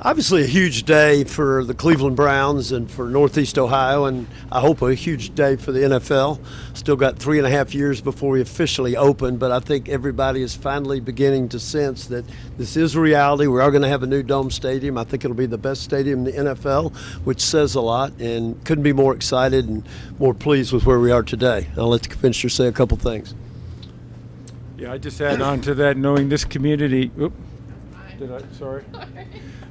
Obviously a huge day for the Cleveland Browns and for Northeast Ohio, and I hope a huge day for the NFL. Still got 3.5 years before we officially open, but I think everybody is finally beginning to sense that this is reality. We are going to have a new dome stadium. I think it'll be the best stadium in the NFL, which says a lot, and couldn't be more excited and more pleased with where we are today. I'll let the commissioner say a couple things. Yeah, I just add on to that, knowing this community.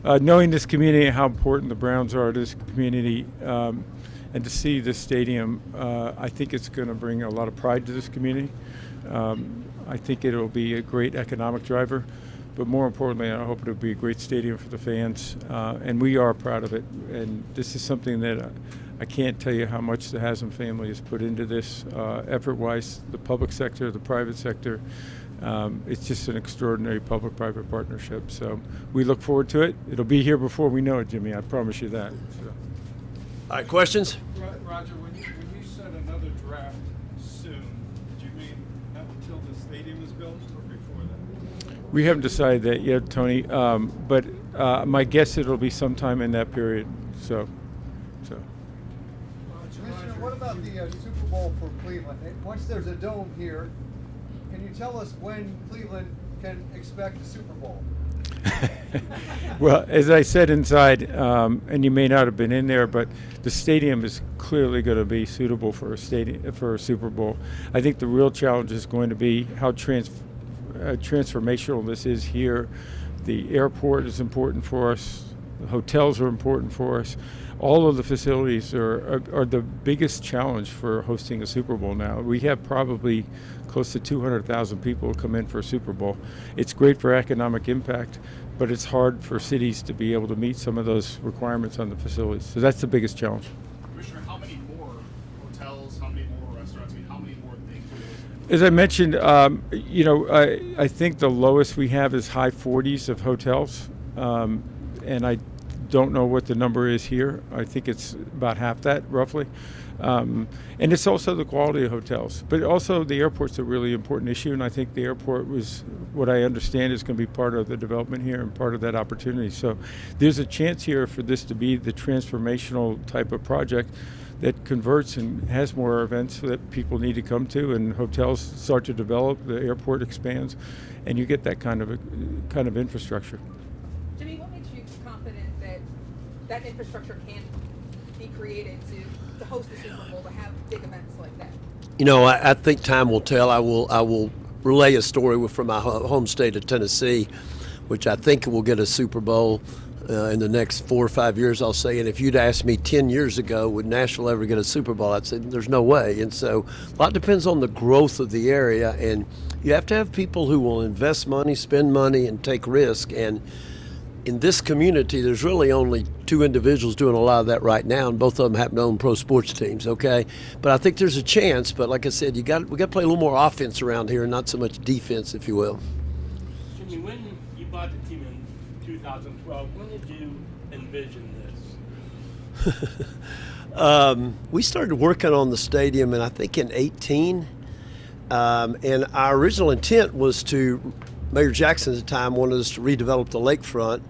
Knowing this community and how important the Browns are to this community, and to see this stadium, I think it's going to bring a lot of pride to this community. I think it'll be a great economic driver, but more importantly, I hope it'll be a great stadium for the fans, and we are proud of it. And this is something that I can't tell you how much the Haslam family has put into this, effort-wise, the public sector, the private sector. It's just an extraordinary public-private partnership. So we look forward to it. It'll be here before we know it, Jimmy. I promise you that. So. All right, questions? Roger, when you said another draft soon, did you mean not until the stadium is built or before that? We haven't decided that yet, Tony. But my guess it'll be sometime in that period. So. Commissioner, what about the Super Bowl for Cleveland? Once there's a dome here, can you tell us when Cleveland can expect a Super Bowl? Well, as I said inside, and you may not have been in there, but the stadium is clearly going to be suitable for a Super Bowl. I think the real challenge is going to be how transformational this is here. The airport is important for us. The hotels are important for us. All of the facilities are the biggest challenge for hosting a Super Bowl now. We have probably close to 200,000 people come in for a Super Bowl. It's great for economic impact, but it's hard for cities to be able to meet some of those requirements on the facilities. So that's the biggest challenge. Commissioner, how many more hotels, how many more restaurants, how many more things? As I mentioned, I think the lowest we have is high 40s of hotels, and I don't know what the number is here. I think it's about half that, roughly. And it's also the quality of hotels. But also the airport's a really important issue, and I think the airport was, what I understand, is going to be part of the development here and part of that opportunity. So there's a chance here for this to be the transformational type of project that converts and has more events that people need to come to, and hotels start to develop, the airport expands, and you get that kind of infrastructure. Jimmy, what makes you confident that infrastructure can be created to host the Super Bowl, to have big events like that? I think time will tell. I will relay a story from my home state of Tennessee, which I think will get a Super Bowl in the next 4 or 5 years, I'll say. And if you'd asked me 10 years ago, would Nashville ever get a Super Bowl, I'd say there's no way. And so a lot depends on the growth of the area, and you have to have people who will invest money, spend money, and take risk. And in this community, there's really only 2 individuals doing a lot of that right now, and both of them happen to own pro sports teams, okay? But I think there's a chance, but like I said, we got to play a little more offense around here and not so much defense, if you will. Jimmy, when you bought the team in 2012, when did you envision this? We started working on the stadium, and I think in 18, and our original intent was to, Mayor Jackson at the time wanted us to redevelop the lakefront,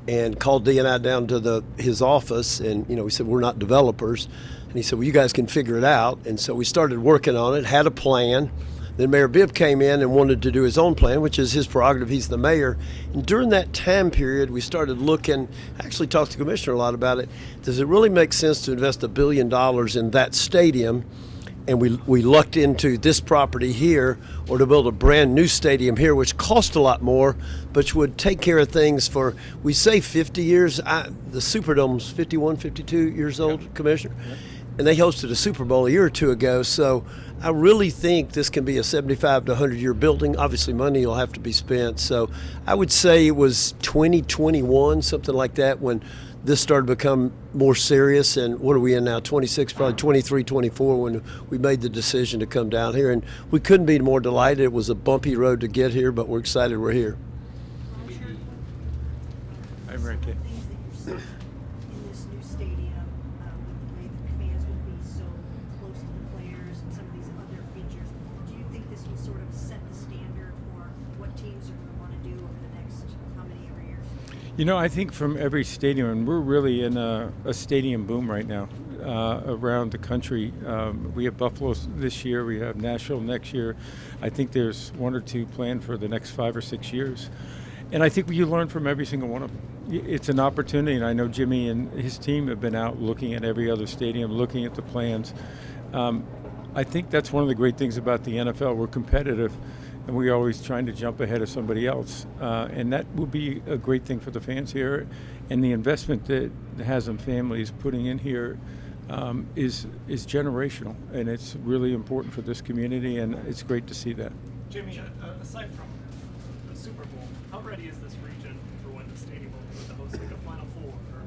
and called D and I down to his office, and we said, we're not developers, and he said, well, you guys can figure it out. And so we started working on it, had a plan. Then Mayor Bibb came in and wanted to do his own plan, which is his prerogative. He's the mayor. And during that time period, we started looking, actually talked to the commissioner a lot about it. Does it really make sense to invest $1 billion in that stadium? And we lucked into this property here, or to build a brand new stadium here, which cost a lot more, but would take care of things for, we say 50 years. The Superdome's 51, 52 years old, yep. Commissioner. Yep. And they hosted a Super Bowl a year or two ago. So I really think this can be a 75 to 100-year building. Obviously, money will have to be spent. So I would say it was 2021, something like that, when this started to become more serious. And what are we in now, 26, probably 23, 24, when we made the decision to come down here. And we couldn't be more delighted. It was a bumpy road to get here, but we're excited we're here. I'm Ricky. In this new stadium, with the way the fans will be so close to the players and some of these other features, do you think this will sort of set the standard for what teams are going to want to do over the next how many ever years? I think from every stadium, and we're really in a stadium boom right now around the country. We have Buffalo this year. We have Nashville next year. I think there's one or two planned for the next 5 or 6 years. And I think you learn from every single one of them. It's an opportunity, and I know Jimmy and his team have been out looking at every other stadium, looking at the plans. I think that's one of the great things about the NFL. We're competitive, and we're always trying to jump ahead of somebody else. And that will be a great thing for the fans here. And the investment that the Haslam family is putting in here is generational, and it's really important for this community, and it's great to see that. Jimmy, aside from the Super Bowl, how ready is this region for when the stadium will be to host like a Final Four or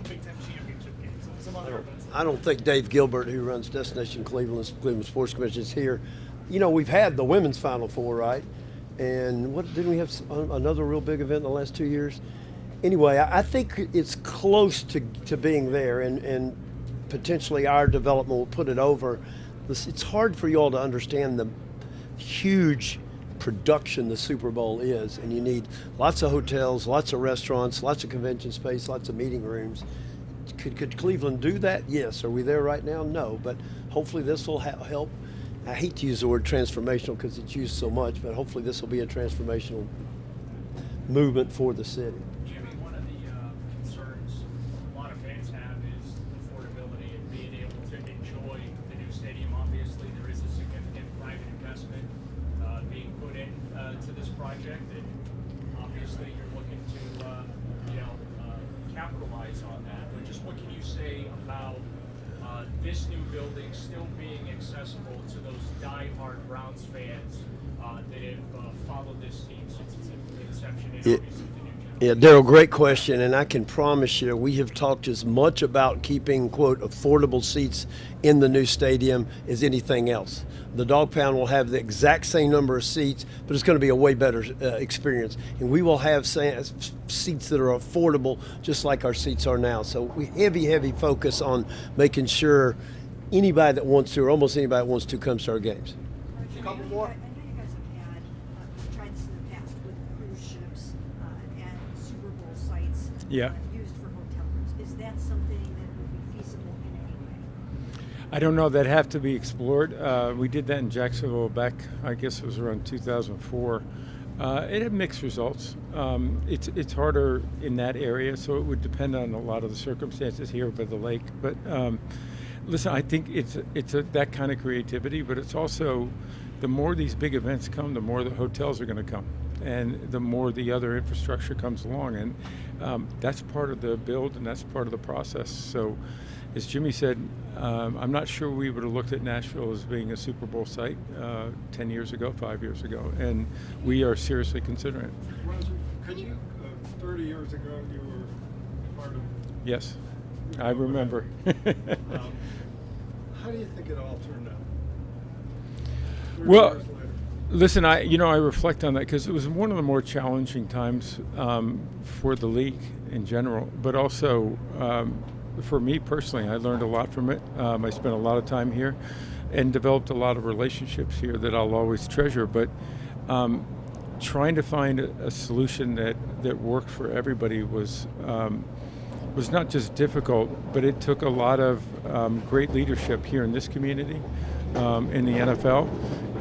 Big Ten championship games, some other events? I don't think Dave Gilbert, who runs Destination Cleveland Sports Commission, is here. We've had the women's Final Four, right? And didn't we have another real big event in the last 2 years? Anyway, I think it's close to being there, and potentially our development will put it over. It's hard for you all to understand the huge production the Super Bowl is, and you need lots of hotels, lots of restaurants, lots of convention space, lots of meeting rooms. Could Cleveland do that? Yes. Are we there right now? No. But hopefully this will help. I hate to use the word transformational because it's used so much, but hopefully this will be a transformational movement for the city. Jimmy, one of the concerns a lot of fans have is affordability and being able to enjoy the new stadium. Obviously, there is a significant private investment being put in to this project, and obviously you're looking to capitalize on that. But just what can you say about this new building still being accessible to those die-hard Browns fans that have followed this team since its inception, and obviously the new Yeah, Daryl, great question, and I can promise you we have talked as much about keeping, quote, affordable seats in the new stadium as anything else. The Dog Pound will have the exact same number of seats, but it's going to be a way better experience. And we will have seats that are affordable just like our seats are now. So we heavy focus on making sure anybody that wants to, or almost anybody that wants to, comes to our games. A couple more. I know you guys have had tried this in the past with cruise ships and Super Bowl sites used for hotel rooms. Is that something that would be feasible in any way? I don't know. That'd have to be explored. We did that in Jacksonville back, I guess it was around 2004. It had mixed results. It's harder in that area, so it would depend on a lot of the circumstances here by the lake. But listen, I think it's that kind of creativity, but it's also the more these big events come, the more the hotels are going to come, and the more the other infrastructure comes along, and that's part of the build, and that's part of the process. So, as Jimmy said, I'm not sure we would have looked at Nashville as being a Super Bowl site 10 years ago, 5 years ago, and we are seriously considering it. Roger, could you, 30 years ago, you were part of. Yes, I remember. How do you think it all turned out? 30 Well, years later. listen, I reflect on that because it was one of the more challenging times for the league in general, but also for me personally. I learned a lot from it. I spent a lot of time here and developed a lot of relationships here that I'll always treasure. But trying to find a solution that worked for everybody was not just difficult, but it took a lot of great leadership here in this community, in the NFL.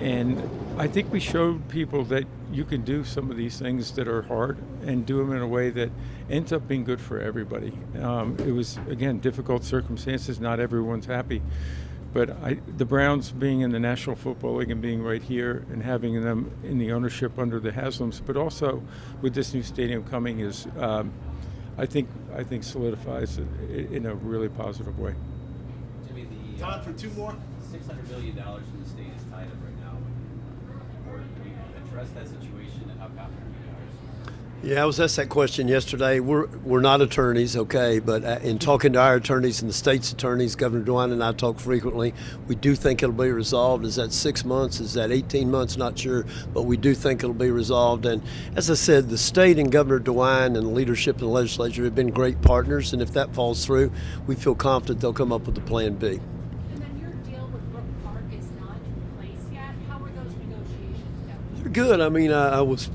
And I think we showed people that you can do some of these things that are hard and do them in a way that ends up being good for everybody. It was, again, difficult circumstances. Not everyone's happy. But the Browns being in the National Football League and being right here and having them in the ownership under the Haslams, but also with this new stadium coming is, I think solidifies it in a really positive way. Jimmy, Time for two more. $600 million from the state is tied up right now. Or can we address that situation, and how confident you guys? Yeah, I was asked that question yesterday. We're not attorneys, okay, but in talking to our attorneys and the state's attorneys, Governor DeWine and I talk frequently. We do think it'll be resolved. Is that 6 months? Is that 18 months? Not sure, but we do think it'll be resolved. And as I said, the state and Governor DeWine and the leadership of the legislature have been great partners, and if that falls through, we feel confident they'll come up with a plan B. And then your deal with Brook Park is not in place yet. How are those negotiations going? They're good. I mean, I was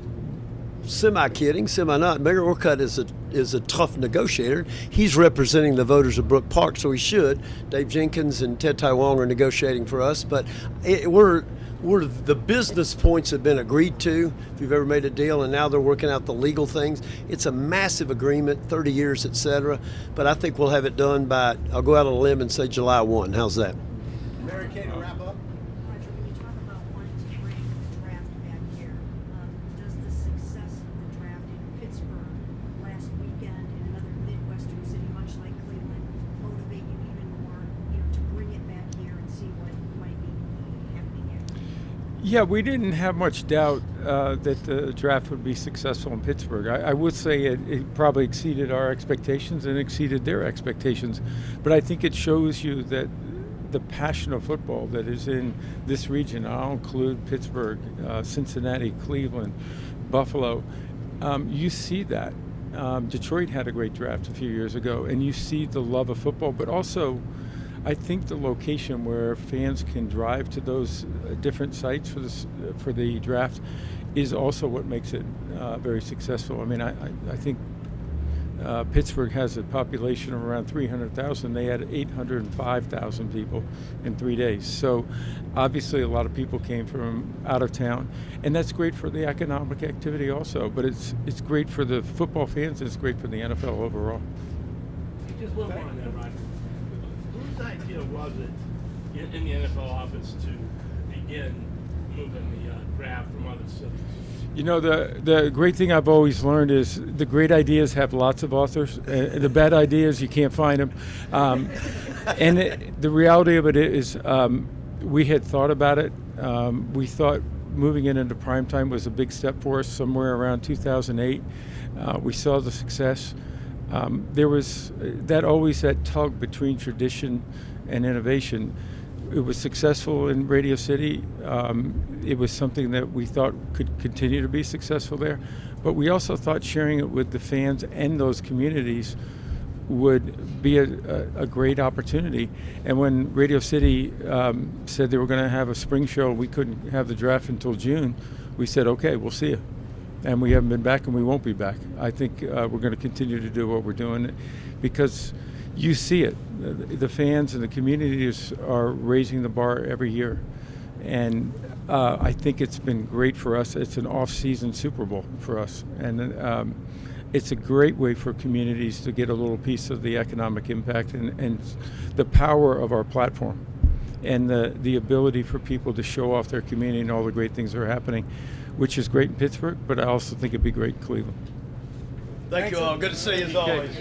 semi-kidding, semi-not. Mayor Orcutt is a tough negotiator. He's representing the voters of Brook Park, so he should. Dave Jenkins and Ted Taiwong are negotiating for us, but we're the business points have been agreed to. If you've ever made a deal, and now they're working out the legal things. It's a massive agreement, 30 years, etc. But I think we'll have it done by, I'll go out on a limb and say July 1. How's that? Mary Kay, to wrap up. Roger, when you talk about wanting to bring the draft back here, does the success of the draft in Pittsburgh last weekend in another Midwestern city, much like Cleveland, motivate you even more, to bring it back here and see what might be happening here? Yeah, we didn't have much doubt that the draft would be successful in Pittsburgh. I would say it probably exceeded our expectations and exceeded their expectations, but I think it shows you that the passion of football that is in this region, I'll include Pittsburgh, Cincinnati, Cleveland, Buffalo, you see that. Detroit had a great draft a few years ago, and you see the love of football, but also I think the location where fans can drive to those different sites for the draft is also what makes it very successful. I mean, I think Pittsburgh has a population of around 300,000. They had 805,000 people in 3 days. So obviously a lot of people came from out of town, and that's great for the economic activity also, but it's great for the football fans, and it's great for the NFL overall. Just one more on that, Roger. Whose idea was it in the NFL office to begin moving the draft from other cities? You know, the great thing I've always learned is the great ideas have lots of authors. The bad ideas, you can't find them. The reality of it is we had thought about it. We thought moving it into primetime was a big step for us somewhere around 2008. We saw the success. There was that tug between tradition and innovation. It was successful in Radio City. It was something that we thought could continue to be successful there. But we also thought sharing it with the fans and those communities would be a great opportunity. And when Radio City said they were going to have a spring show, we couldn't have the draft until June, we said, okay, we'll see you. And we haven't been back, and we won't be back. I think we're going to continue to do what we're doing because you see it. The fans and the communities are raising the bar every year. And I think it's been great for us. It's an off-season Super Bowl for us. And it's a great way for communities to get a little piece of the economic impact and the power of our platform and the ability for people to show off their community and all the great things that are happening, which is great in Pittsburgh, but I also think it'd be great in Cleveland. Thank you all. Good to see you as always.